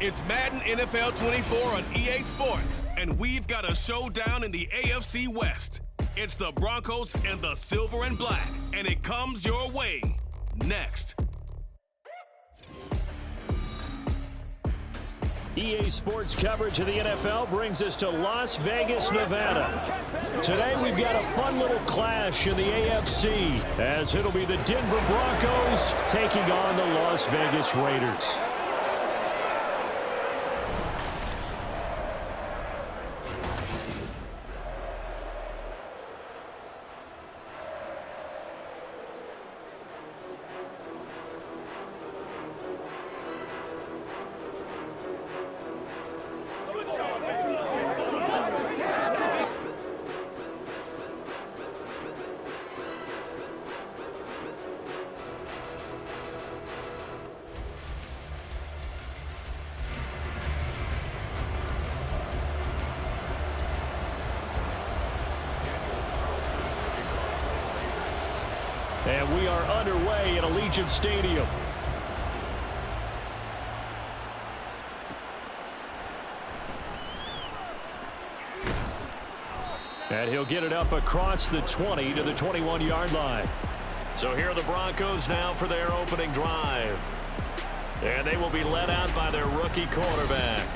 It's Madden NFL 24 on EA Sports, and we've got a showdown in the AFC West. It's the Broncos and the Silver and Black, and it comes your way next. EA Sports coverage of the NFL brings us to Las Vegas, Nevada. Today we've got a fun little clash in the AFC, as it'll be the Denver Broncos taking on the Las Vegas Raiders. And we are underway at Allegiant Stadium. And he'll get it up across the 20 to the 21-yard line. So here are the Broncos now for their opening drive. And they will be led out by their rookie quarterback.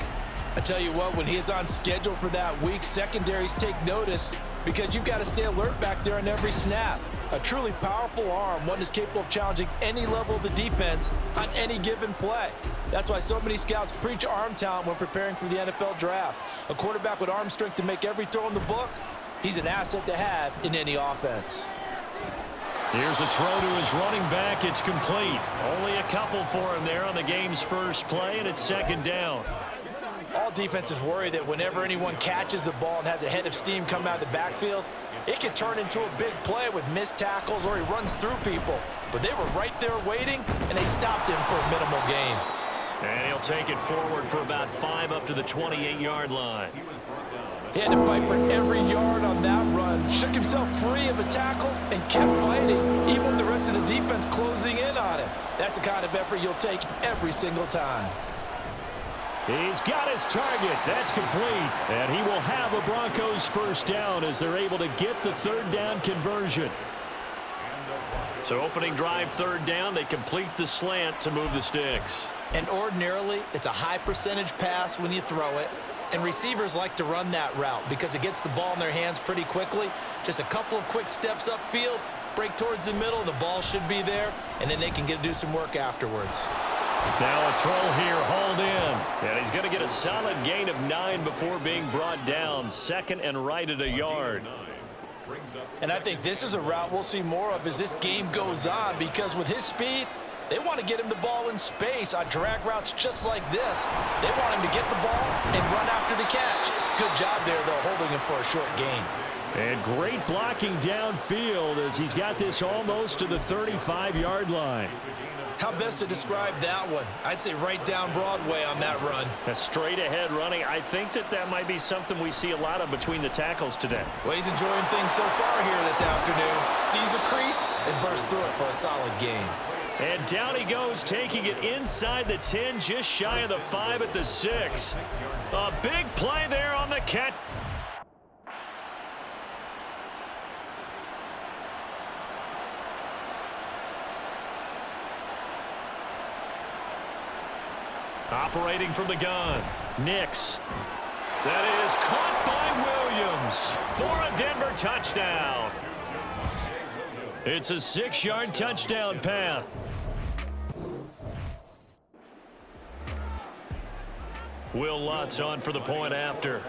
I tell you what, when he is on schedule for that week, secondaries take notice because you've got to stay alert back there on every snap. A truly powerful arm, one is capable of challenging any level of the defense on any given play. That's why so many scouts preach arm talent when preparing for the NFL draft. A quarterback with arm strength to make every throw in the book, he's an asset to have in any offense. Here's a throw to his running back. It's complete. Only a couple for him there on the game's first play, and it's second down. All defenses worry that whenever anyone catches the ball and has a head of steam coming out of the backfield, it can turn into a big play with missed tackles or he runs through people. But they were right there waiting, and they stopped him for a minimal gain. And he'll take it forward for about 5 up to the 28-yard line. He had to fight for every yard on that run, shook himself free of a tackle, and kept fighting, even with the rest of the defense closing in on him. That's the kind of effort you'll take every single time. He's got his target. That's complete. And he will have a Broncos first down as they're able to get the third down conversion. So opening drive, third down, they complete the slant to move the sticks. And ordinarily, it's a high percentage pass when you throw it. And receivers like to run that route because it gets the ball in their hands pretty quickly. Just a couple of quick steps upfield, break towards the middle, and the ball should be there. And then they can do some work afterwards. Now a throw here, hauled in. And he's going to get a solid gain of 9 before being brought down. Second and right at a yard. And I think this is a route we'll see more of as this game goes on, because with his speed, they want to get him the ball in space on drag routes just like this. They want him to get the ball and run after the catch. Good job there, though, holding him for a short gain. And great blocking downfield as he's got this almost to the 35-yard line. How best to describe that one? I'd say right down Broadway on that run. A straight-ahead running. I think that might be something we see a lot of between the tackles today. Well, he's enjoying things so far here this afternoon. Sees a crease and bursts through it for a solid gain. And down he goes, taking it inside the 10, just shy of the 5 at the 6. A big play there on the catch. Operating from the gun, Nix. That is caught by Williams for a Denver touchdown. It's a 6-yard touchdown pass. Will Lutz on for the point after.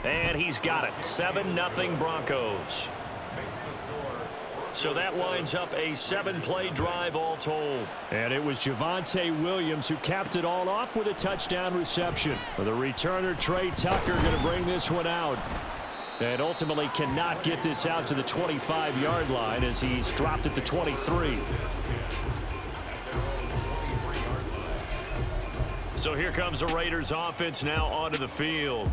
And he's got it. 7-0 Broncos. So that lines up a 7-play drive all told. And it was Javonte Williams who capped it all off with a touchdown reception. The returner, Trey Tucker, going to bring this one out. And ultimately cannot get this out to the 25-yard line as he's dropped at the 23. So here comes the Raiders offense now onto the field.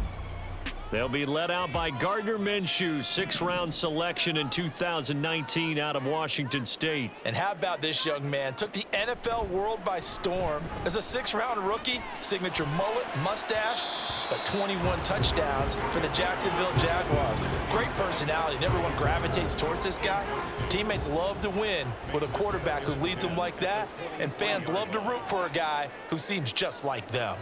They'll be led out by Gardner Minshew, 6th-round selection in 2019 out of Washington State. And how about this young man? Took the NFL world by storm. As a 6th-round rookie, signature mullet, mustache, but 21 touchdowns for the Jacksonville Jaguars. Great personality, and everyone gravitates towards this guy. Teammates love to win with a quarterback who leads them like that, and fans love to root for a guy who seems just like them.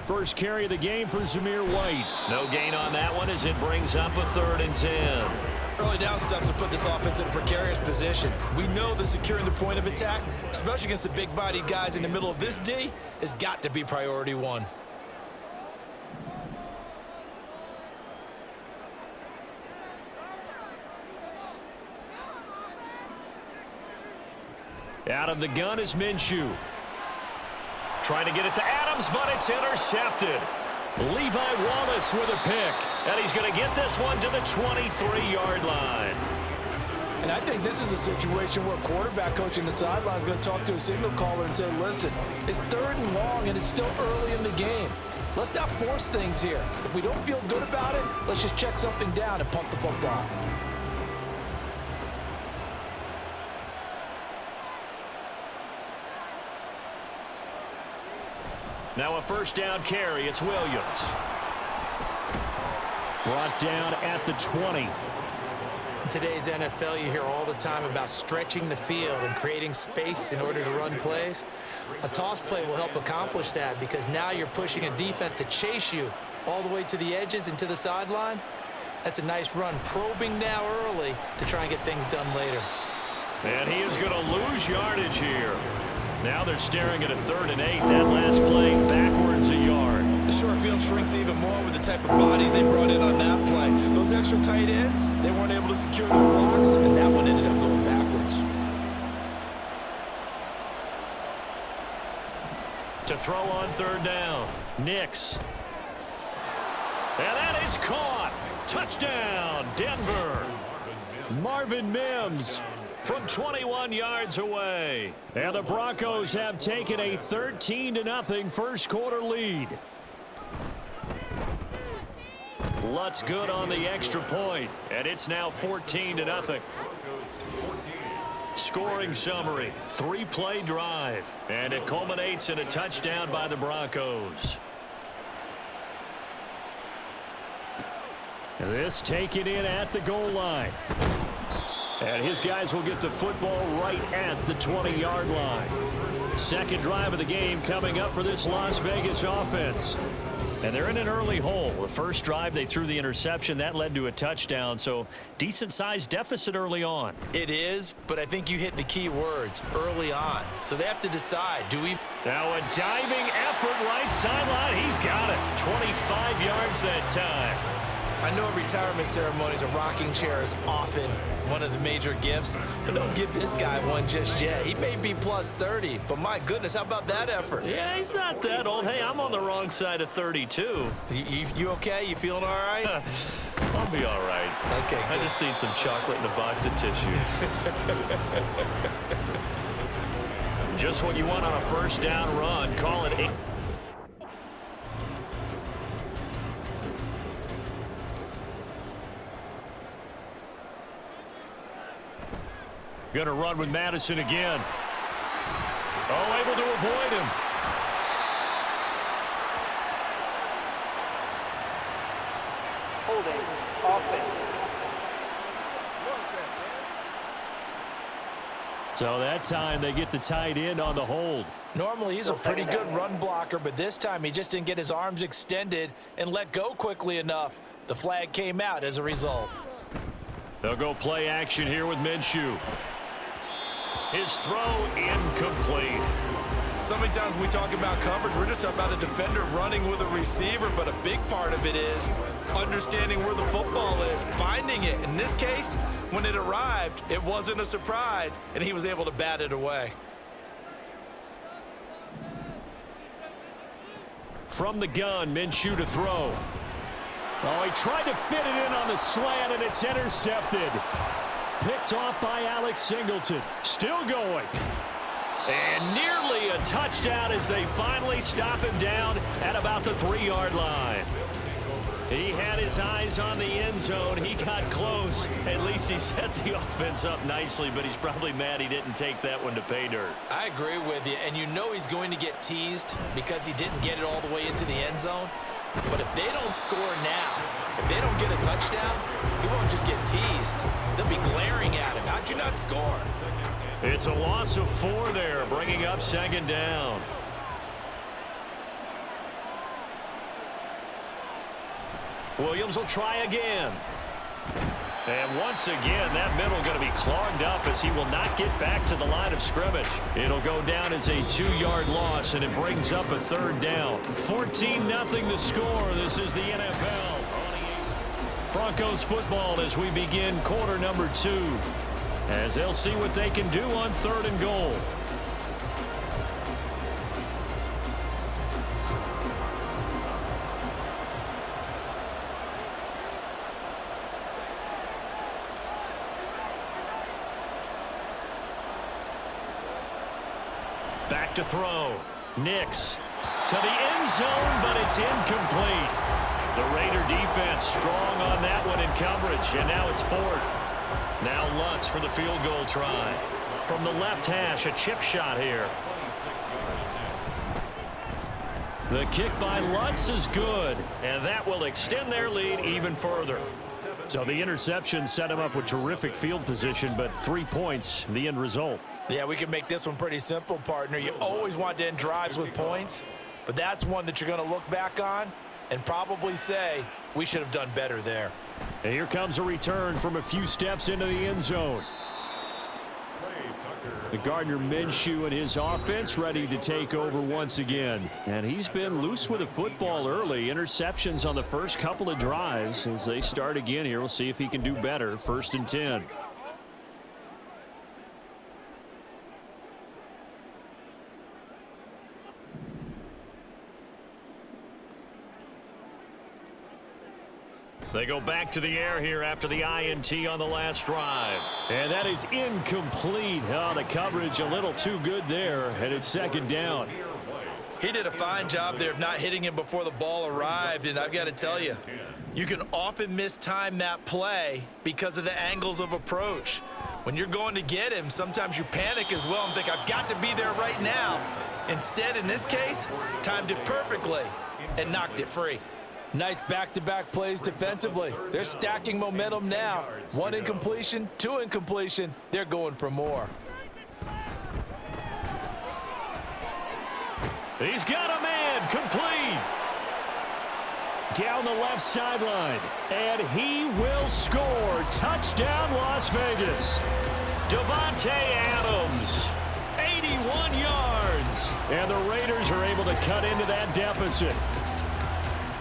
First carry of the game for Zamir White. No gain on that one as it brings up a 3rd and 10. Early down stuff to put this offense in a precarious position. We know that securing the point of attack, especially against the big-bodied guys in the middle of this D, has got to be priority one. Out of the gun is Minshew. Trying to get it to Adams, but it's intercepted. Levi Wallace with a pick. And he's going to get this one to the 23-yard line. And I think this is a situation where quarterback coach in the sideline is going to talk to a signal caller and say, listen, it's 3rd and long and it's still early in the game. Let's not force things here. If we don't feel good about it, let's just check something down and pump the football. Now a 1st down carry. It's Williams. Brought down at the 20. In today's NFL, you hear all the time about stretching the field and creating space in order to run plays. A toss play will help accomplish that because now you're pushing a defense to chase you all the way to the edges and to the sideline. That's a nice run, probing now early to try and get things done later. And he is going to lose yardage here. Now they're staring at a 3rd and 8. That last play backwards a yard. The short field shrinks even more with the type of bodies they brought in on that play. Those extra tight ends, they weren't able to secure their blocks, and that one ended up going backwards. To throw on 3rd down, Nix. And that is caught. Touchdown, Denver. Marvin Mims from 21 yards away. And the Broncos have taken a 13-0 first-quarter lead. Lutz good on the extra point, and it's now 14-0. Scoring summary, 3-play drive, and it culminates in a touchdown by the Broncos. This taken in at the goal line. And his guys will get the football right at the 20-yard line. Second drive of the game coming up for this Las Vegas offense. And they're in an early hole. The first drive, they threw the interception. That led to a touchdown, so decent-sized deficit early on. It is, but I think you hit the key words, early on. So they have to decide, do we... Now a diving effort right sideline. He's got it. 25 yards that time. I know retirement ceremonies, a rocking chair is often one of the major gifts, but don't give this guy one just yet. He may be plus 30, but my goodness, how about that effort? Yeah, he's not that old. Hey, I'm on the wrong side of 32. You okay? You feeling all right? I'll be all right. Okay, good. I just need some chocolate and a box of tissues. Just what you want on a first down run. Call it 8. Going to run with Madison again. Oh, able to avoid him. Holding offense. So that time they get the tight end on the hold. Normally he's a pretty good run blocker, but this time he just didn't get his arms extended and let go quickly enough. The flag came out as a result. They'll go play action here with Minshew. His throw incomplete. So many times when we talk about coverage, we're just about a defender running with a receiver, but a big part of it is understanding where the football is, finding it. In this case, when it arrived, it wasn't a surprise, and he was able to bat it away. From the gun, Minshew to throw. Oh, he tried to fit it in on the slant, and it's intercepted. Picked off by Alex Singleton. Still going. And nearly a touchdown as they finally stop him down at about the 3-yard line. He had his eyes on the end zone. He got close. At least he set the offense up nicely, but he's probably mad he didn't take that one to pay dirt. I agree with you, and you know he's going to get teased because he didn't get it all the way into the end zone. But if they don't score now, if they don't get a touchdown, he won't just get teased. They'll be glaring at him. How'd you not score? It's a loss of 4 there, bringing up 2nd down. Williams will try again. And once again, that middle going to be clogged up as he will not get back to the line of scrimmage. It'll go down as a 2-yard loss, and it brings up a 3rd down. 14-0 the score. This is the NFL. Broncos football as we begin quarter number 2. As they'll see what they can do on 3rd and goal. Back to throw. Nix to the end zone, but it's incomplete. The Raider defense strong on that one in coverage, and now it's 4th. Now Lutz for the field goal try. From the left hash, a chip shot here. The kick by Lutz is good, and that will extend their lead even further. So the interception set him up with terrific field position, but 3 points, the end result. Yeah, we can make this one pretty simple, partner. You always want to end drives with points, but that's one that you're going to look back on and probably say, we should have done better there. And here comes a return from a few steps into the end zone. The Gardner Minshew and his offense ready to take over once again. And he's been loose with the football early. Interceptions on the first couple of drives. As they start again here, we'll see if he can do better. 1st and 10. They go back to the air here after the INT on the last drive. And that is incomplete. Oh, the coverage a little too good there, and it's 2nd down. He did a fine job there of not hitting him before the ball arrived, and I've got to tell you, you can often mistime that play because of the angles of approach. When you're going to get him, sometimes you panic as well and think, I've got to be there right now. Instead, in this case, timed it perfectly and knocked it free. Nice back-to-back plays defensively. They're stacking momentum now. 1 incompletion, 2 incompletion. They're going for more. He's got a man complete. Down the left sideline. And he will score. Touchdown, Las Vegas. Davante Adams. 81 yards. And the Raiders are able to cut into that deficit.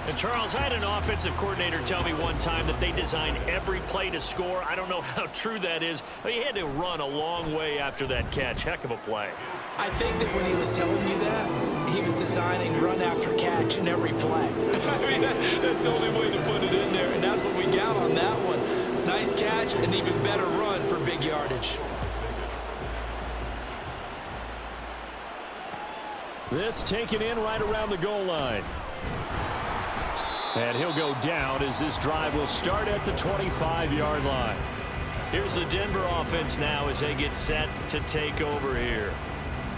And Charles, I had an offensive coordinator tell me one time that they designed every play to score. I don't know how true that is, but he had to run a long way after that catch. Heck of a play. I think that when he was telling you that, he was designing run after catch in every play. I mean, that's the only way to put it in there, and that's what we got on that one. Nice catch, and even better run for big yardage. This taken in right around the goal line. And he'll go down as this drive will start at the 25-yard line. Here's the Denver offense now as they get set to take over here.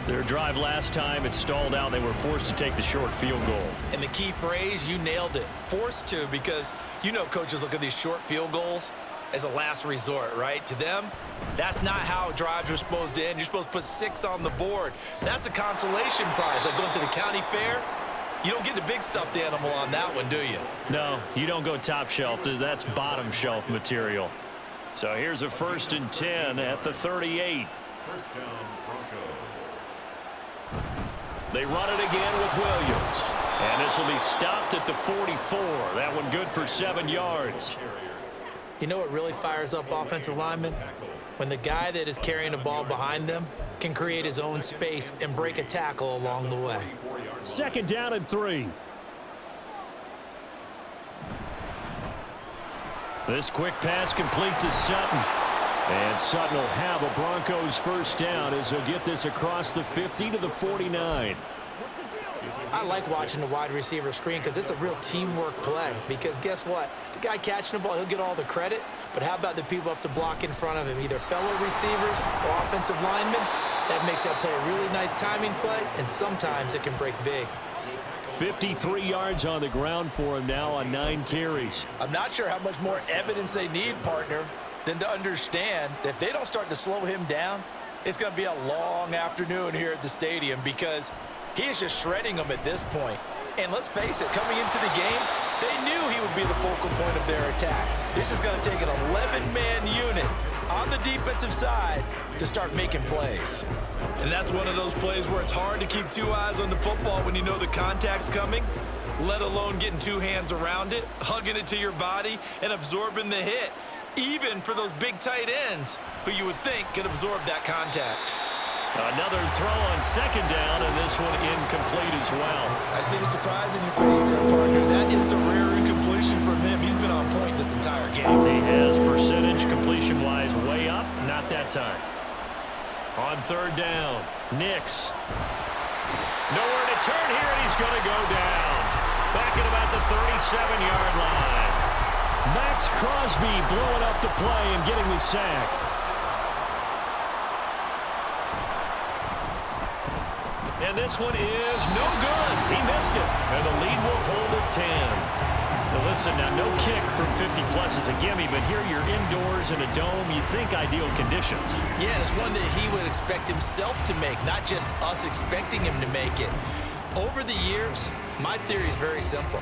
Their drive last time, it stalled out. They were forced to take the short field goal. And the key phrase, you nailed it. Forced to, because you know coaches look at these short field goals as a last resort, right? To them, that's not how drives are supposed to end. You're supposed to put 6 on the board. That's a consolation prize. Like going to the county fair, you don't get the big stuffed animal on that one, do you? No, you don't go top shelf. That's bottom shelf material. So here's a 1st and 10 at the 38. First down, Broncos. They run it again with Williams. And this will be stopped at the 44. That one good for 7 yards. You know what really fires up offensive linemen? When the guy that is carrying the ball behind them can create his own space and break a tackle along the way. 2nd down and 3. This quick pass complete to Sutton. And Sutton will have a Broncos first down as he'll get this across the 50 to the 49. I like watching the wide receiver screen because it's a real teamwork play. Because guess what? The guy catching the ball, he'll get all the credit. But how about the people up to block in front of him, either fellow receivers or offensive linemen? That makes that play a really nice timing play, and sometimes it can break big. 53 yards on the ground for him now on 9 carries. I'm not sure how much more evidence they need, partner, than to understand that if they don't start to slow him down, it's going to be a long afternoon here at the stadium because he is just shredding them at this point. And let's face it, coming into the game, they knew he would be the focal point of their attack. This is going to take an 11-man unit on the defensive side to start making plays. And that's one of those plays where it's hard to keep 2 eyes on the football when you know the contact's coming, let alone getting 2 hands around it, hugging it to your body, and absorbing the hit, even for those big tight ends who you would think could absorb that contact. Another throw on second down, and this one incomplete as well. I see the surprise in your face there, partner. That is a rare incompletion from him. He's been on point this entire game. He has percentage completion-wise way up, not that time. On third down, Nix. Nowhere to turn here, and he's going to go down. Back at about the 37-yard line. Max Crosby blowing up the play and getting the sack. And this one is no good. He missed it. And the lead will hold at 10. Now listen, now no kick from 50-plus is a gimme, but here you're indoors in a dome. You'd think ideal conditions. Yeah, and it's one that he would expect himself to make, not just us expecting him to make it. Over the years, my theory is very simple.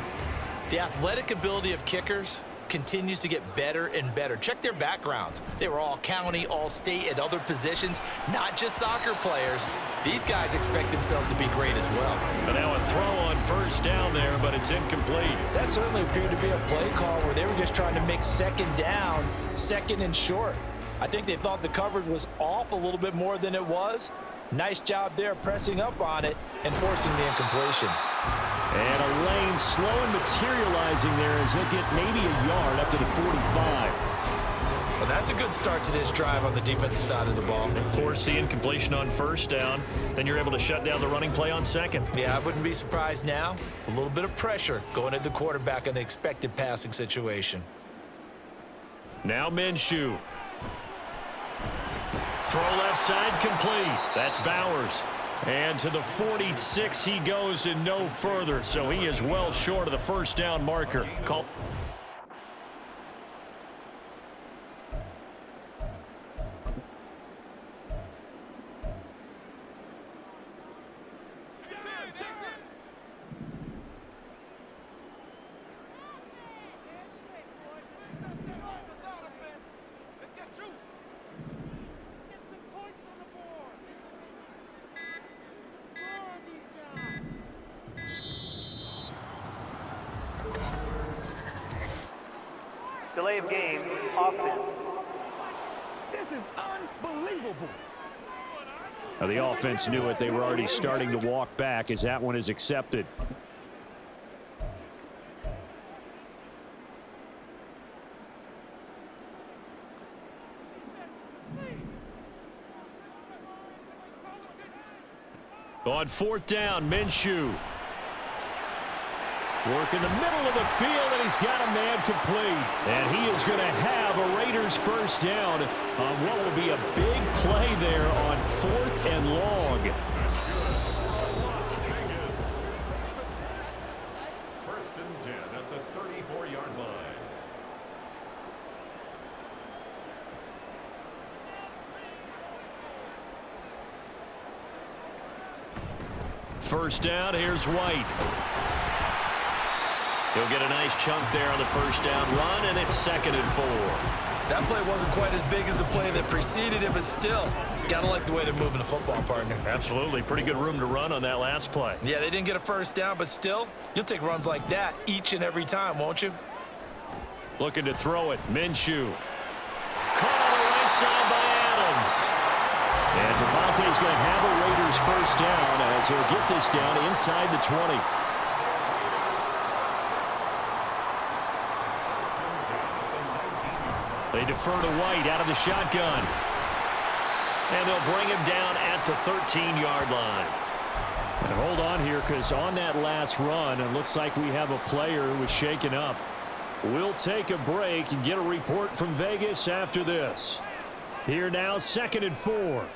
The athletic ability of kickers continues to get better and better. Check their backgrounds. They were all county, all state, at other positions, not just soccer players. These guys expect themselves to be great as well. But now a throw on first down there, but it's incomplete. That certainly appeared to be a play call where they were just trying to make second down, second and short. I think they thought the coverage was off a little bit more than it was. Nice job there pressing up on it and forcing the incompletion. And a lane slow and materializing there as he'll get maybe a yard up to the 45. Well, that's a good start to this drive on the defensive side of the ball. Force the incompletion on first down. Then you're able to shut down the running play on second. Yeah, I wouldn't be surprised now. A little bit of pressure going at the quarterback in an expected passing situation. Now Minshew. Throw left side complete. That's Bowers. And to the 46 he goes and no further. So he is well short of the first down marker. Call. Delay of game, offense. This is unbelievable. Now the offense knew it. They were already starting to walk back as that one is accepted. On fourth down, Minshew. Work in the middle of the field, and he's got a man complete. And he is going to have a Raiders first down on what will be a big play there on fourth and long. First and 10 at the 34-yard line. First down, here's White. He'll get a nice chunk there on the first down run, and it's 2nd and 4. That play wasn't quite as big as the play that preceded it, but still, gotta like the way they're moving the football, partner. Absolutely. Pretty good room to run on that last play. Yeah, they didn't get a first down, but still, you'll take runs like that each and every time, won't you? Looking to throw it. Minshew. Caught on the right side by Adams. And Devontae's going to have a Raiders first down as he'll get this down inside the 20. They defer to White out of the shotgun. And they'll bring him down at the 13-yard line. And hold on here, because on that last run, it looks like we have a player who was shaken up. We'll take a break and get a report from Vegas after this. Here now, 2nd and 4.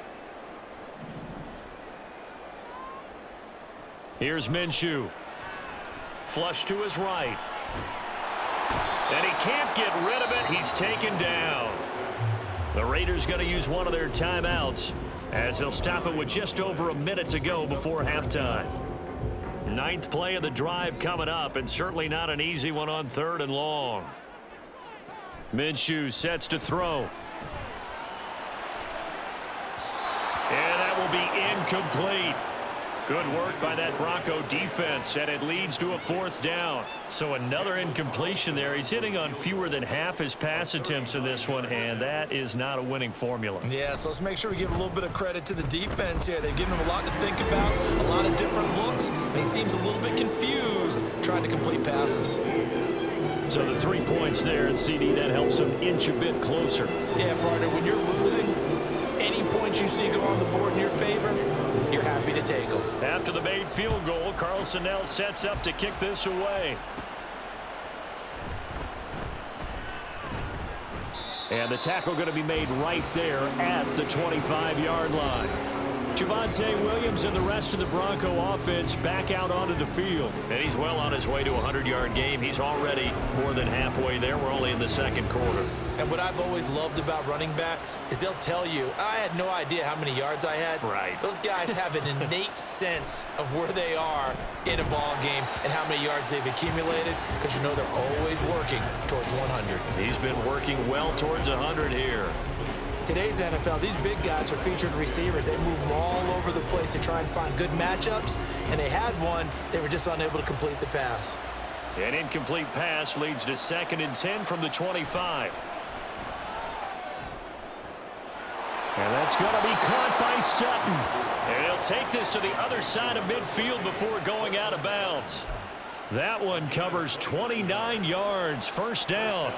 Here's Minshew. Flush to his right. And he can't get rid of it. He's taken down. The Raiders going to use one of their timeouts as they'll stop it with just over a minute to go before halftime. 9th play of the drive coming up, and certainly not an easy one on 3rd and long. Minshew sets to throw. And that will be incomplete. Good work by that Bronco defense, and it leads to a 4th down. So another incompletion there. He's hitting on fewer than half his pass attempts in this one, and that is not a winning formula. Yeah, so let's make sure we give a little bit of credit to the defense here. They've given him a lot to think about, a lot of different looks, and he seems a little bit confused trying to complete passes. So the 3 points there, and CD, that helps him inch a bit closer. Yeah, partner, when you're losing, any points you see go on the board in your favor, you're happy to take them. After the made field goal, Carlson now sets up to kick this away. And the tackle going to be made right there at the 25-yard line. Javonte Williams and the rest of the Bronco offense back out onto the field. And he's well on his way to a 100-yard game. He's already more than halfway there. We're only in the 2nd quarter. And what I've always loved about running backs is they'll tell you, I had no idea how many yards I had. Right. Those guys have an innate sense of where they are in a ball game and how many yards they've accumulated, because you know they're always working towards 100. He's been working well towards 100 here. Today's NFL, these big guys are featured receivers. They move them all over the place to try and find good matchups, and they had one. They were just unable to complete the pass. An incomplete pass leads to 2nd and 10 from the 25. And that's going to be caught by Sutton. And he'll take this to the other side of midfield before going out of bounds. That one covers 29 yards, 1st down.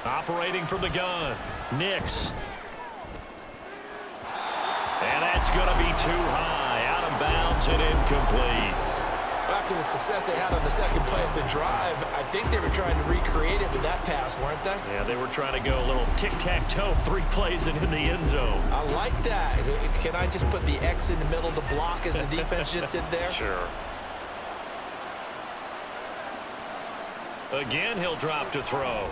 Operating from the gun, Nix. And that's going to be too high, out of bounds and incomplete. After the success they had on the 2nd play of the drive, I think they were trying to recreate it with that pass, weren't they? Yeah, they were trying to go a little tic-tac-toe, 3 plays and in the end zone. I like that. Can I just put the X in the middle to block as the defense just did there? Sure. Again, he'll drop to throw.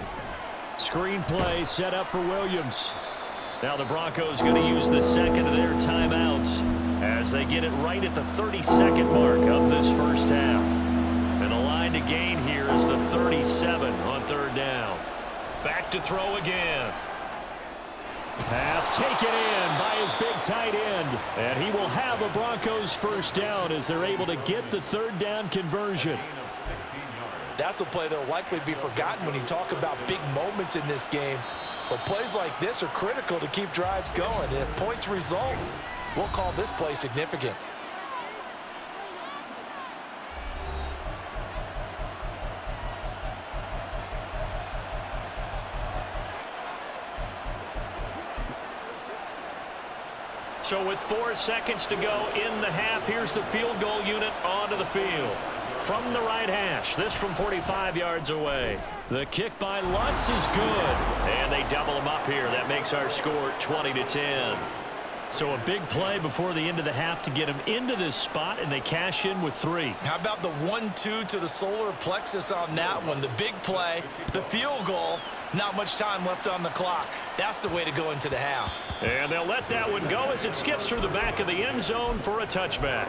Screen play set up for Williams. Now the Broncos going to use the 2nd of their timeouts as they get it right at the 32nd mark of this 1st half. And the line to gain here is the 37 on 3rd down. Back to throw again. Pass taken in by his big tight end. And he will have a Broncos 1st down as they're able to get the 3rd down conversion. That's a play that will likely be forgotten when you talk about big moments in this game. But plays like this are critical to keep drives going. And if points result, we'll call this play significant. So with 4 seconds to go in the half, here's the field goal unit onto the field. From the right hash, this from 45 yards away. The kick by Lutz is good. And they double him up here. That makes our score 20-10. So a big play before the end of the half to get him into this spot, and they cash in with 3. How about the 1-2 to the solar plexus on that one? The big play, the field goal, not much time left on the clock. That's the way to go into the half. And they'll let that one go as it skips through the back of the end zone for a touchback.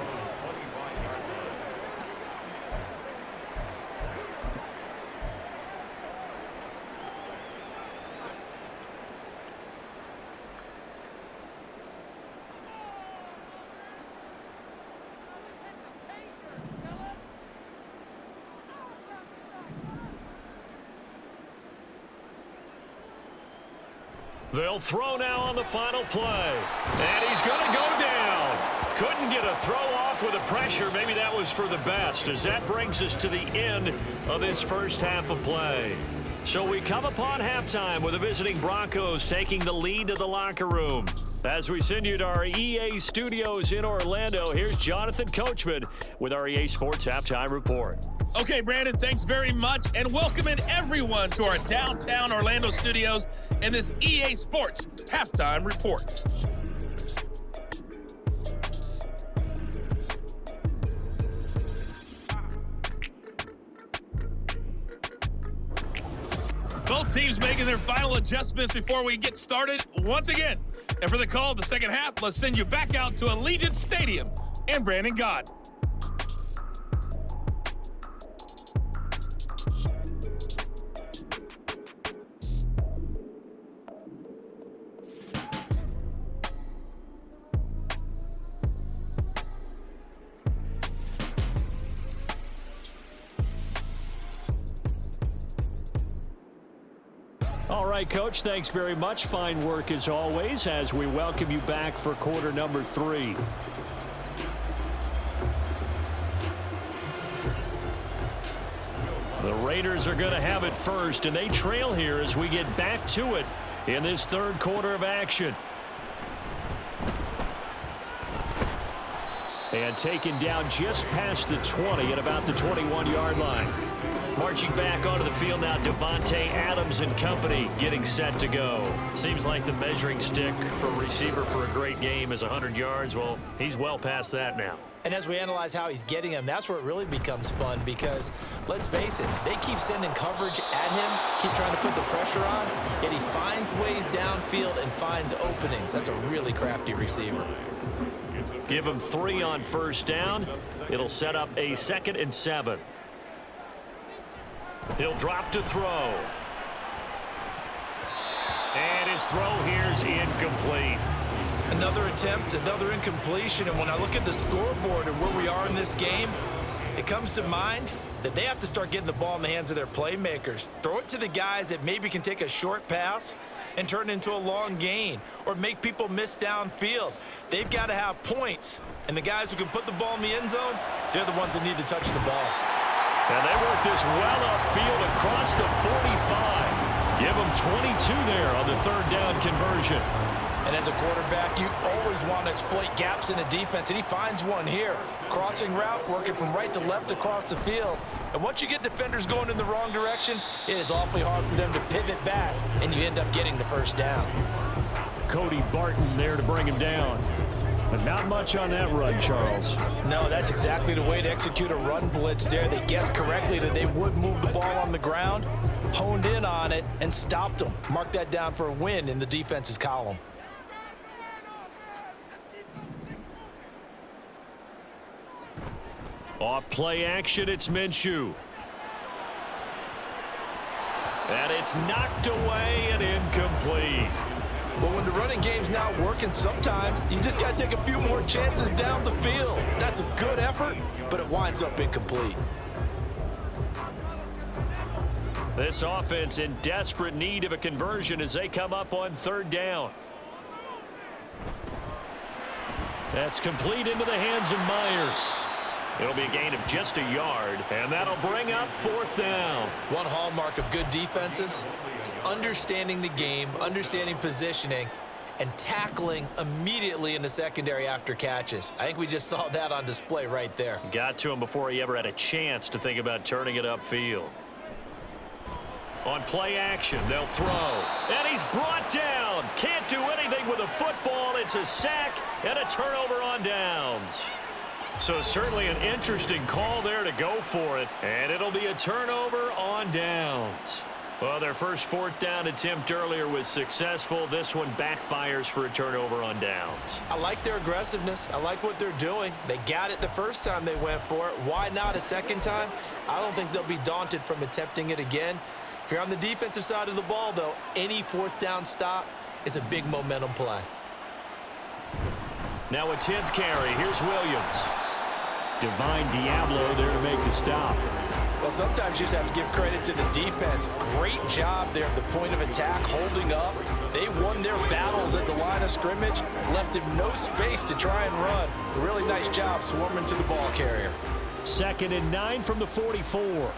They'll throw now on the final play. And he's going to go down. Couldn't get a throw off off with the pressure. Maybe that was for the best, as that brings us to the end of this first half of play. So we come upon halftime with the visiting Broncos taking the lead to the locker room. As we send you to our EA studios in Orlando, here's Jonathan Coachman with our EA Sports Halftime Report. Okay, Brandon, thanks very much, and welcoming everyone to our downtown Orlando studios and this EA Sports Halftime Report. Both teams making their final adjustments before we get started once again. And for the call of the second half, let's send you back out to Allegiant Stadium and Brandon God. All right, Coach, thanks very much. Fine work as always as we welcome you back for quarter number 3. The Raiders are going to have it first, and they trail here as we get back to it in this third quarter of action. And taken down just past the 20 at about the 21-yard line. Marching back onto the field now, Davante Adams and company getting set to go. Seems like the measuring stick for a receiver for a great game is 100 yards. Well, he's well past that now. And as we analyze how he's getting them, that's where it really becomes fun because, let's face it, they keep sending coverage at him, keep trying to put the pressure on, yet he finds ways downfield and finds openings. That's a really crafty receiver. Give him 3 on first down. It'll set up a 2nd and 7. He'll drop to throw. And his throw here's incomplete. Another attempt, another incompletion, and when I look at the scoreboard and where we are in this game, it comes to mind that they have to start getting the ball in the hands of their playmakers. Throw it to the guys that maybe can take a short pass and turn it into a long gain or make people miss downfield. They've got to have points, and the guys who can put the ball in the end zone, they're the ones that need to touch the ball. And they work this well upfield across the 45. Give them 22 there on the third down conversion. And as a quarterback, you always want to exploit gaps in a defense, and he finds one here. Crossing route, working from right to left across the field. And once you get defenders going in the wrong direction, it is awfully hard for them to pivot back, and you end up getting the first down. Cody Barton there to bring him down. But not much on that run, Charles. No, that's exactly the way to execute a run blitz there. They guessed correctly that they would move the ball on the ground, honed in on it, and stopped them. Mark that down for a win in the defense's column. Off play action, it's Minshew. And it's knocked away and incomplete. But when the running game's not working, sometimes you just got to take a few more chances down the field. That's a good effort, but it winds up incomplete. This offense in desperate need of a conversion as they come up on third down. That's complete into the hands of Myers. It'll be a gain of just a yard, and that'll bring up fourth down. One hallmark of good defenses is understanding the game, understanding positioning, and tackling immediately in the secondary after catches. I think we just saw that on display right there. Got to him before he ever had a chance to think about turning it upfield. On play action, they'll throw. And he's brought down. Can't do anything with a football. It's a sack and a turnover on downs. So certainly an interesting call there to go for it. And it'll be a turnover on downs. Well, their first fourth down attempt earlier was successful. This one backfires for a turnover on downs. I like their aggressiveness. I like what they're doing. They got it the first time they went for it. Why not a second time? I don't think they'll be daunted from attempting it again. If you're on the defensive side of the ball, though, any fourth down stop is a big momentum play. Now a 10th carry. Here's Williams. Divine Diablo there to make the stop. Well, sometimes you just have to give credit to the defense. Great job there at the point of attack, holding up, They won their battles at the line of scrimmage, left him no space to try and run. A really nice job swarming to the ball carrier. 2nd and 9 from the 44.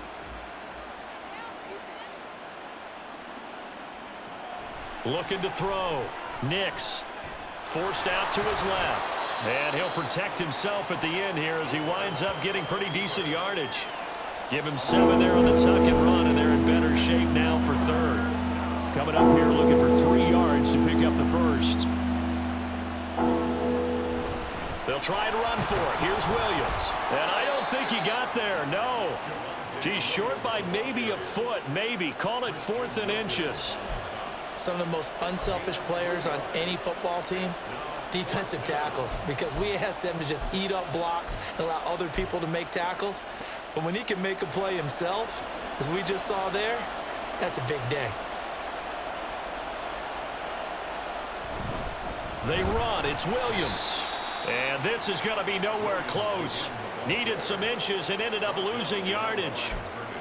Looking to throw. Nix forced out to his left. And he'll protect himself at the end here as he winds up getting pretty decent yardage. Give him 7 there on the tuck and run, and they're in better shape now for 3rd. Coming up here looking for 3 yards to pick up the first. They'll try and run for it. Here's Williams. And I don't think he got there. No. He's short by maybe a foot, maybe. Call it 4th and inches. Some of the most unselfish players on any football team, defensive tackles, because we ask them to just eat up blocks and allow other people to make tackles. But when he can make a play himself, as we just saw there, that's a big day. They run. It's Williams. And this is going to be nowhere close. Needed some inches and ended up losing yardage.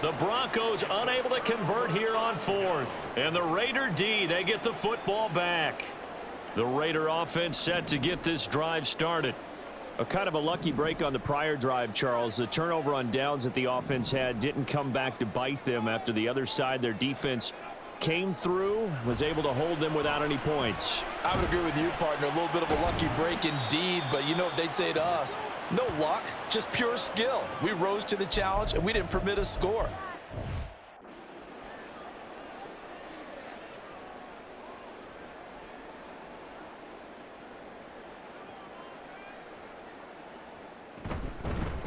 The Broncos unable to convert here on 4th. And the Raider D, they get the football back. The Raider offense set to get this drive started. A kind of a lucky break on the prior drive, Charles. The turnover on downs that the offense had didn't come back to bite them after the other side. Their defense came through, was able to hold them without any points. I would agree with you, partner. A little bit of a lucky break indeed, but you know what they'd say to us? No luck, just pure skill. We rose to the challenge, and we didn't permit a score.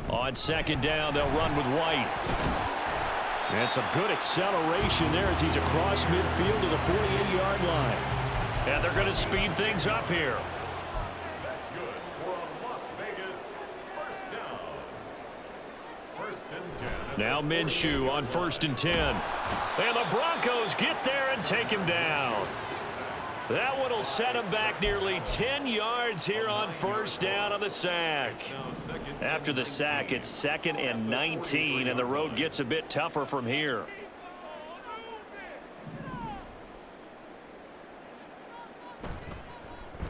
On 2nd down, they'll run with White. And some good acceleration there as he's across midfield to the 48-yard line. And they're going to speed things up here. That's good for a Las Vegas first down. 1st and 10. Now Minshew on 1st and 10. And the Broncos get there and take him down. That one will set him back nearly 10 yards here on 1st down on the sack. After the sack, it's 2nd and 19, and the road gets a bit tougher from here.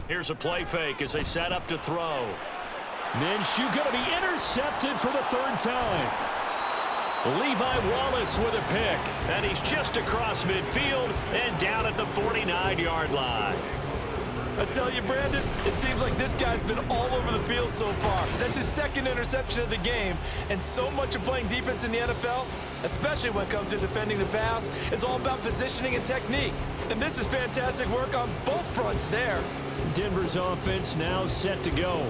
Here's a play fake as they set up to throw. Minshew going to be intercepted for the 3rd time. Levi Wallace with a pick, and he's just across midfield and down at the 49-yard line. I tell you, Brandon, it seems like this guy's been all over the field so far. That's his 2nd interception of the game, and so much of playing defense in the NFL, especially when it comes to defending the pass, is all about positioning and technique. And this is fantastic work on both fronts there. Denver's offense now set to go.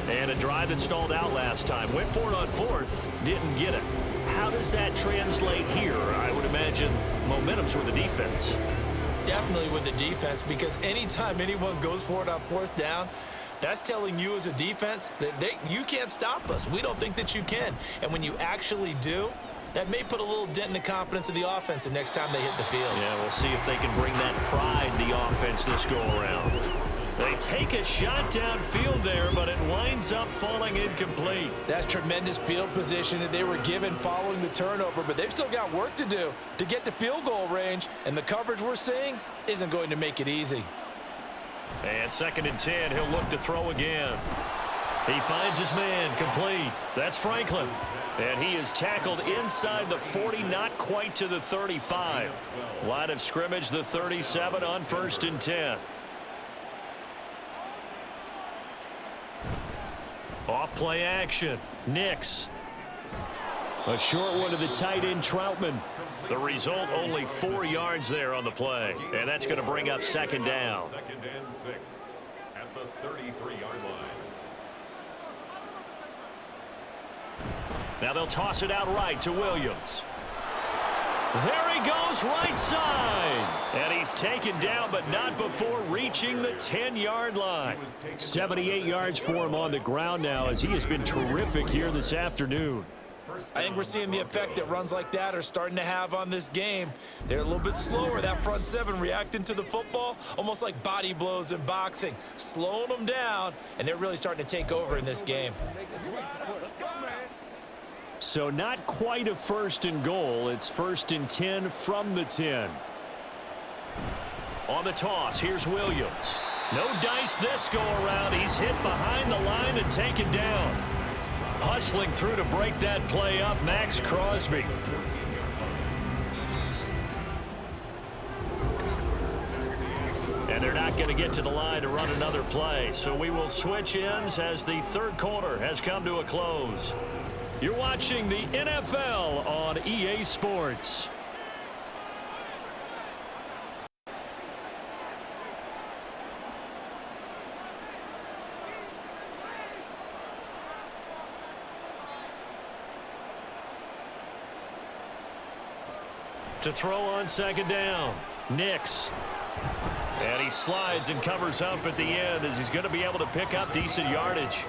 And a drive that stalled out last time. Went for it on 4th, didn't get it. How does that translate here? I would imagine momentum's with the defense. Definitely with the defense, because anytime anyone goes for it on 4th down, that's telling you as a defense that you can't stop us. We don't think that you can. And when you actually do, that may put a little dent in the confidence of the offense the next time they hit the field. Yeah, we'll see if they can bring that pride in the offense this go-around. They take a shot downfield there, but it winds up falling incomplete. That's tremendous field position that they were given following the turnover, but they've still got work to do to get to field goal range, and the coverage we're seeing isn't going to make it easy. And 2nd and 10, he'll look to throw again. He finds his man, complete. That's Franklin. And he is tackled inside the 40, not quite to the 35. Line of scrimmage, the 37 on 1st and 10. Off play action. Nix. A short one to the tight end, Troutman. The result, only 4 yards there on the play. And that's going to bring up 2nd down. 2nd and 6 at the 33-yard line. Now they'll toss it out right to Williams. There he goes, right side. And he's taken down, but not before reaching the 10-yard line. 78 yards for him on the ground now, as he has been terrific here this afternoon. I think we're seeing the effect that runs like that are starting to have on this game. They're a little bit slower, that front 7 reacting to the football, almost like body blows in boxing, slowing them down, and they're really starting to take over in this game. So not quite a 1st and goal. It's 1st and 10 from the 10. On the toss, here's Williams. No dice this go-around. He's hit behind the line and taken down. Hustling through to break that play up, Max Crosby. And they're not going to get to the line to run another play. So we will switch ends as the third quarter has come to a close. You're watching the NFL on EA Sports. To throw on second down, Nix. And he slides and covers up at the end as he's going to be able to pick up decent yardage.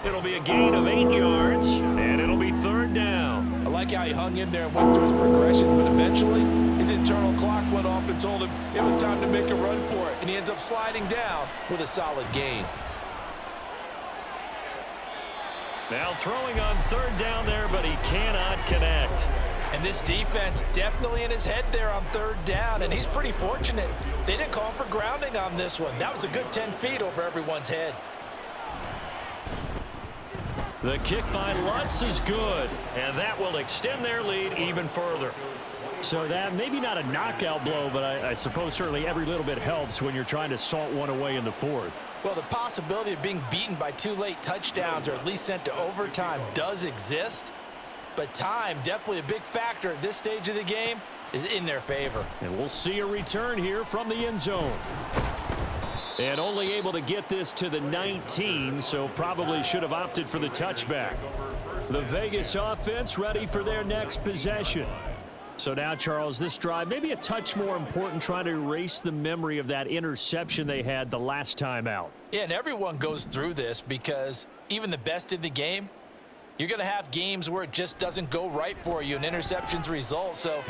It'll be a gain of 8 yards, and it'll be third down. I like how he hung in there and went through his progressions, but eventually his internal clock went off and told him it was time to make a run for it, and he ends up sliding down with a solid gain. Now throwing on third down there, but he cannot connect. And this defense definitely in his head there on third down, and he's pretty fortunate. They didn't call him for grounding on this one. That was a good 10 feet over everyone's head. The kick by Lutz is good, and that will extend their lead even further. So that maybe not a knockout blow, but I suppose certainly every little bit helps when you're trying to salt one away in the fourth. Well, the possibility of being beaten by 2 late touchdowns or at least sent to overtime does exist. But time, definitely a big factor at this stage of the game, is in their favor. And we'll see a return here from the end zone. And only able to get this to the 19, so probably should have opted for the touchback. The Vegas offense ready for their next possession. So now, Charles, this drive maybe a touch more important, trying to erase the memory of that interception they had the last time out. Yeah, and everyone goes through this because even the best in the game, you're going to have games where it just doesn't go right for you and interceptions result. So,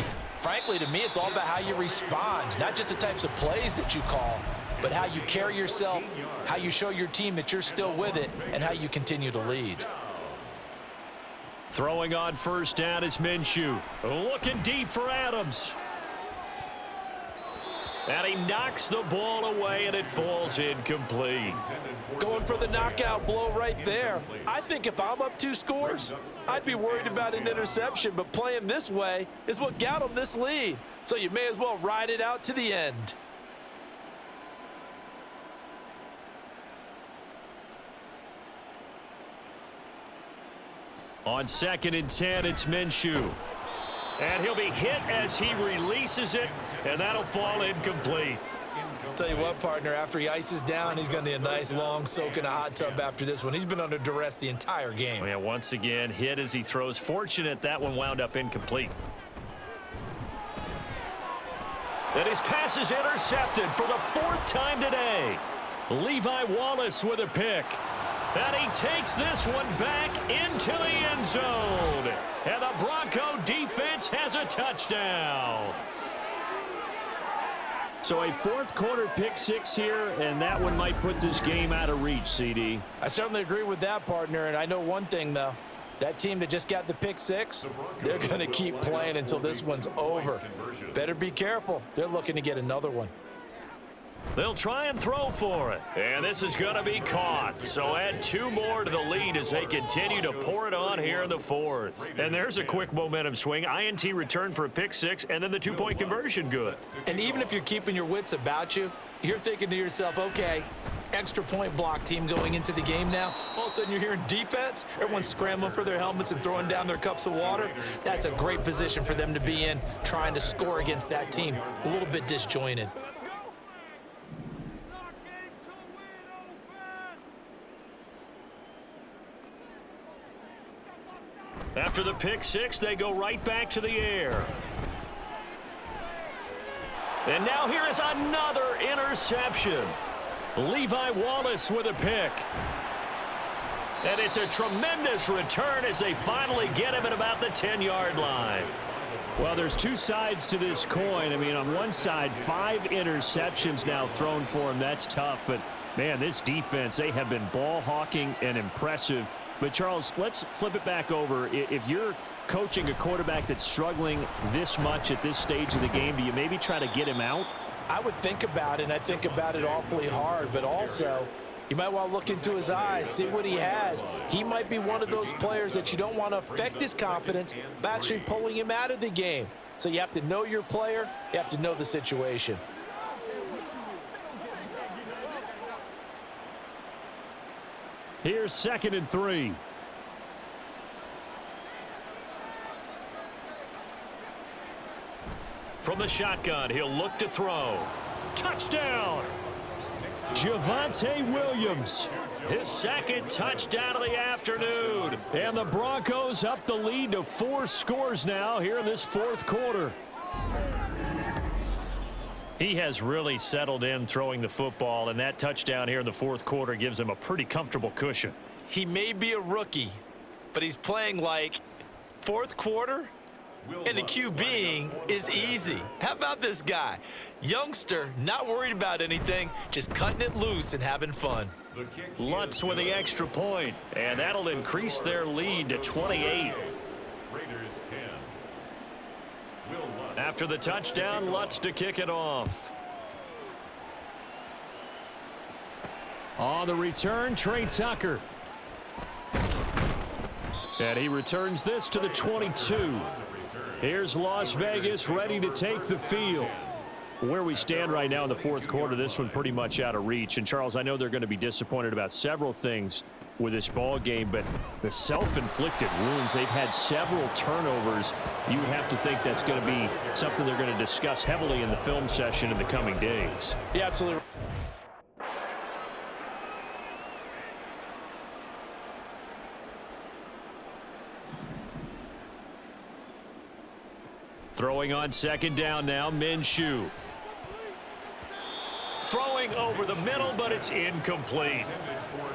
frankly, to me, it's all about how you respond, not just the types of plays that you call, but how you carry yourself, how you show your team that you're still with it, and how you continue to lead. Throwing on first down is Minshew. Looking deep for Adams. And he knocks the ball away, and it falls incomplete. Going for the knockout blow right there. I think if I'm up 2 scores, I'd be worried about an interception, but playing this way is what got them this lead. So you may as well ride it out to the end. On 2nd and 10, it's Minshew. And he'll be hit as he releases it, and that'll fall incomplete. Tell you what, partner, after he ices down, he's going to need a nice long soak in a hot tub after this one. He's been under duress the entire game. Yeah, once again, hit as he throws. Fortunate that one wound up incomplete. And his pass is intercepted for the 4th time today. Levi Wallace with a pick. And he takes this one back into the end zone. And the Bronco defense has a touchdown. So a 4th quarter pick 6 here, and that one might put this game out of reach, CD. I certainly agree with that, partner, and I know one thing, though. That team that just got the pick 6, they're going to keep playing until this one's over. Better be careful. They're looking to get another one. They'll try and throw for it. And this is going to be caught. So add 2 more to the lead as they continue to pour it on here in the 4th. And there's a quick momentum swing. INT return for a pick 6, and then the 2-point conversion good. And even if you're keeping your wits about you, you're thinking to yourself, okay, extra point block team going into the game now. All of a sudden you're hearing defense. Everyone's scrambling for their helmets and throwing down their cups of water. That's a great position for them to be in, trying to score against that team. A little bit disjointed. After the pick 6, they go right back to the air. And now here is another interception. Levi Wallace with a pick. And it's a tremendous return as they finally get him at about the 10-yard line. Well, there's 2 sides to this coin. I mean, on one side, 5 interceptions now thrown for him. That's tough. But, man, this defense, they have been ball hawking and impressive. But, Charles, let's flip it back over. If you're coaching a quarterback that's struggling this much at this stage of the game, do you maybe try to get him out? I would think about it, and I think about it awfully hard, but also you might want to look into his eyes, see what he has. He might be one of those players that you don't want to affect his confidence by actually pulling him out of the game. So you have to know your player, you have to know the situation. Here's 2nd and 3. From the shotgun, he'll look to throw. Touchdown! Javonte Williams, his 2nd touchdown of the afternoon. And the Broncos up the lead to 4 scores now here in this 4th quarter. He has really settled in throwing the football, and that touchdown here in the 4th quarter gives him a pretty comfortable cushion. He may be a rookie, but he's playing like 4th quarter, and the QBing is easy. How about this guy? Youngster, not worried about anything, just cutting it loose and having fun. Lutz with the extra point, and that'll increase their lead to 28. Raiders 10. After the touchdown, Lutz to kick it off. On the return, Trey Tucker. And he returns this to the 22. Here's Las Vegas ready to take the field. Where we stand right now in the 4th quarter, this one pretty much out of reach. And, Charles, I know they're going to be disappointed about several things with this ball game, but the self-inflicted wounds, they've had several turnovers. You would have to think that's going to be something they're going to discuss heavily in the film session in the coming days. Yeah, absolutely. Throwing on 2nd down now, Minshew. Throwing over the middle, but it's incomplete.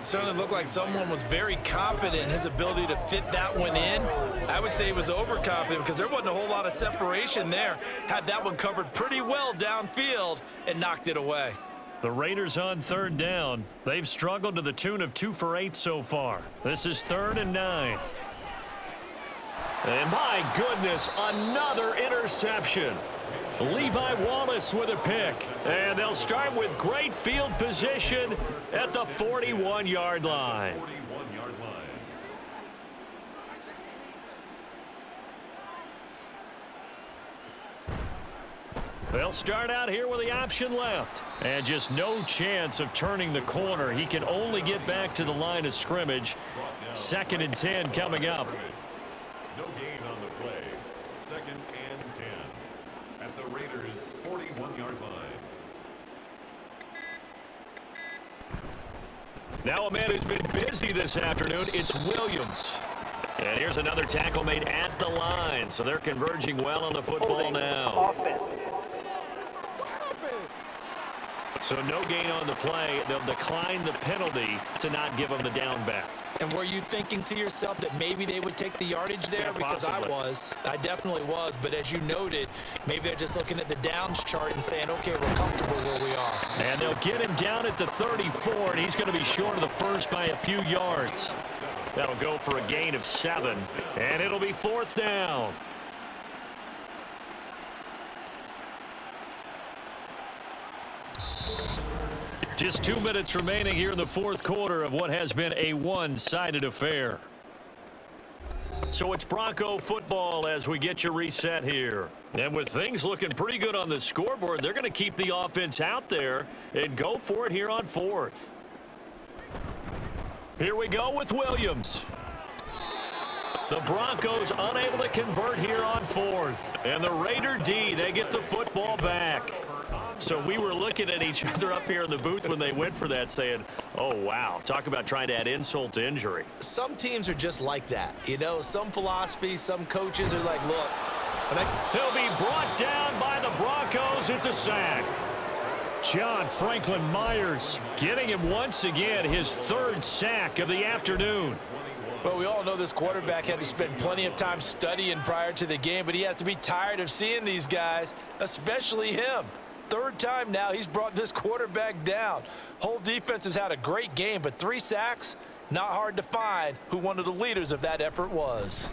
Certainly looked like someone was very confident in his ability to fit that one in. I would say he was overconfident because there wasn't a whole lot of separation there. Had that one covered pretty well downfield and knocked it away. The Raiders on 3rd down. They've struggled to the tune of 2 for 8 so far. This is 3rd and 9. And my goodness, another interception. Levi Wallace with a pick. And they'll start with great field position at the 41-yard line. 41-yard line. They'll start out here with the option left. And just no chance of turning the corner. He can only get back to the line of scrimmage. 2nd and 10 coming up. No gain on the play. 2nd and 10 at the Raiders' 41-yard line. Now a man who's been busy this afternoon, it's Williams. And here's another tackle made at the line, so they're converging well on the football now. Offense. So no gain on the play. They'll decline the penalty to not give them the down back. And were you thinking to yourself that maybe they would take the yardage there? Yeah, because I definitely was. But as you noted, maybe they're just looking at the downs chart and saying, okay, we're comfortable where we are. And they'll get him down at the 34, and he's going to be short of the first by a few yards. That'll go for a gain of 7, and it'll be 4th down. Just 2 minutes remaining here in the 4th quarter of what has been a one-sided affair. So it's Bronco football as we get you reset here. And with things looking pretty good on the scoreboard, they're going to keep the offense out there and go for it here on 4th. Here we go with Williams. The Broncos unable to convert here on 4th. And the Raider D, they get the football back. So we were looking at each other up here in the booth when they went for that saying, oh, wow, talk about trying to add insult to injury. Some teams are just like that. You know, some philosophies, some coaches are like, look. He'll be brought down by the Broncos. It's a sack. John Franklin Myers getting him once again his 3rd sack of the afternoon. Well, we all know this quarterback had to spend plenty of time studying prior to the game, but he has to be tired of seeing these guys, especially him. 3rd time now he's brought this quarterback down. Whole defense has had a great game, but 3 sacks, not hard to find who one of the leaders of that effort was.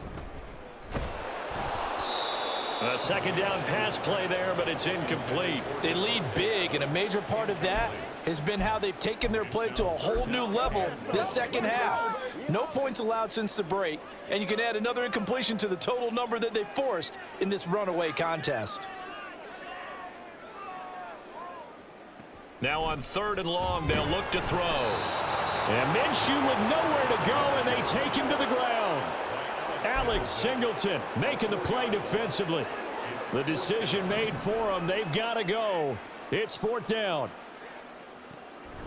A second down pass play there, but it's incomplete. They lead big, and a major part of that has been how they've taken their play to a whole new level this second half. No points allowed since the break, and you can add another incompletion to the total number that they forced in this runaway contest. Now on 3rd and long, they'll look to throw. And Minshew with nowhere to go, and they take him to the ground. Alex Singleton making the play defensively. The decision made for them. They've got to go. It's 4th down.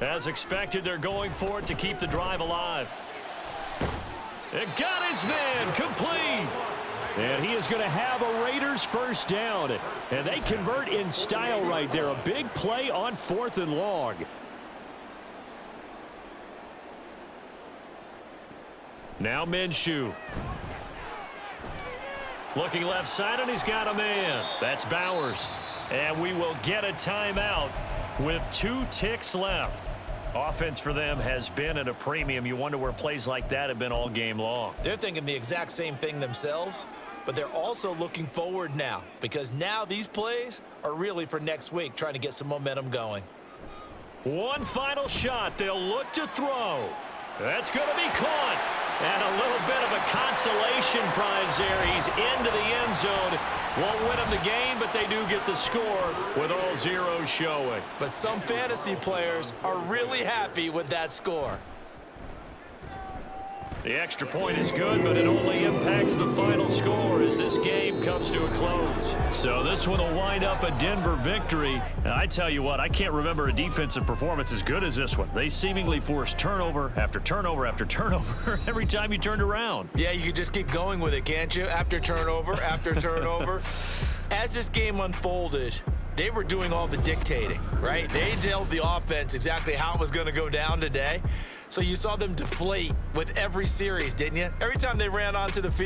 As expected, they're going for it to keep the drive alive. It got his man complete. And he is going to have a Raiders first down. And they convert in style right there. A big play on 4th and long. Now Minshew. Looking left side, and he's got a man. That's Bowers. And we will get a timeout with 2 ticks left. Offense for them has been at a premium. You wonder where plays like that have been all game long. They're thinking the exact same thing themselves, but they're also looking forward now because now these plays are really for next week, trying to get some momentum going. One final shot. They'll look to throw. That's going to be caught. And a little bit of a consolation prize there. He's into the end zone. Won't win them the game, but they do get the score with all zeros showing. But some fantasy players are really happy with that score. The extra point is good, but it only impacts the final score as this game comes to a close. So this one will wind up a Denver victory. And I tell you what, I can't remember a defensive performance as good as this one. They seemingly forced turnover after turnover after turnover every time you turned around. Yeah, you could just keep going with it, can't you? After turnover, after turnover. As this game unfolded, they were doing all the dictating, right? They told the offense exactly how it was going to go down today. So you saw them deflate with every series, didn't you? Every time they ran onto the field,